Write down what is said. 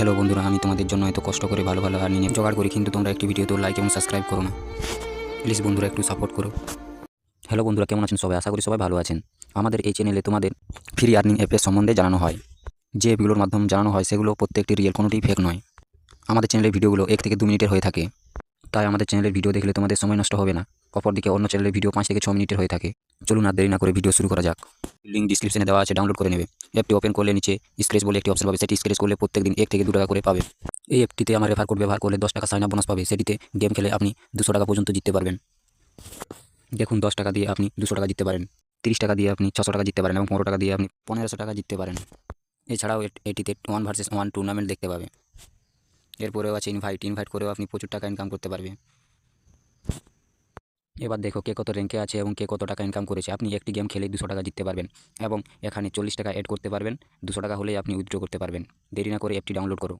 Hello বন্ধুরা, আমি তোমাদের জন্য এত কষ্ট করে ভালো ভালো আর্নিং জোগাড় করি, কিন্তু তোমরা একটি ভিডিও তো লাইক এবং সাবস্ক্রাইব করো না। প্লিজ বন্ধুরা, একটু সাপোর্ট করো। হ্যালো বন্ধুরা, কেমন আছেন সবাই? আশা করি সবাই ভালো আছেন। আমাদের এই চ্যানেলে তোমাদের ফ্রি আর্নিং অ্যাপের সম্বন্ধে জানানো হয়। যে অ্যাপগুলোর মাধ্যমে জানানো হয় সেগুলো প্রত্যেকটি রিয়েল, কোনোটি ফেক নয়। আমাদের চ্যানেলের ভিডিওগুলো 1 থেকে 2 মিনিটের হয়ে থাকে, তাই আমাদের চ্যানেলের ভিডিও দেখলে তোমাদের সময় নষ্ট হবে না। অপরদিকে অন্য চ্যানেলের ভিডিও 5 থেকে 6 মিনিটের হয়ে থাকে। চলুন আর দেরি না করে ভিডিও শুরু করা যাক। লিঙ্ক ডিসক্রিপশনে দেওয়া আছে, ডাউনলোড করে নেবে। অ্যাপটি ওপেন করলে নিচে স্ক্র্যাচ বলে একটি অপশন পাবে, সেটি স্ক্র্যাচ করলে প্রত্যেকদিন 1 থেকে 2 টাকা করে পাবে। এই অ্যাপটিতে আমার রেফার কোড ব্যবহার করলে 10 টাকা সাইন আপ বোনাস পাবে। সেটিতে গেম খেলে আপনি 200 টাকা পর্যন্ত জিততে পারবেন। দেখুন, 10 টাকা দিয়ে আপনি 200 টাকা জিততে পারেন, 30 টাকা দিয়ে আপনি 600 টাকা জিততে পারেন এবং 15 টাকা দিয়ে আপনি 1500 টাকা জিততে পারেন। এছাড়াও এটিতে 1 ভার্সেস 1 টুর্নামেন্ট দেখতে পাবে। এরপরেও আছে ইনভাইট করেও আপনি প্রচুর টাকা ইনকাম করতে পারবে। এবার দেখো কে কত র্যাঙ্কে আছে এবং কে কত টাকা ইনকাম করেছে। আপনি একটি গেম খেলেই 200 টাকা জিততে পারবেন এবং এখানে 40 টাকা অ্যাড করতে পারবেন। 200 টাকা হলেই আপনি উইথড্র করতে পারবেন। দেরি না করে অ্যাপটি ডাউনলোড করো।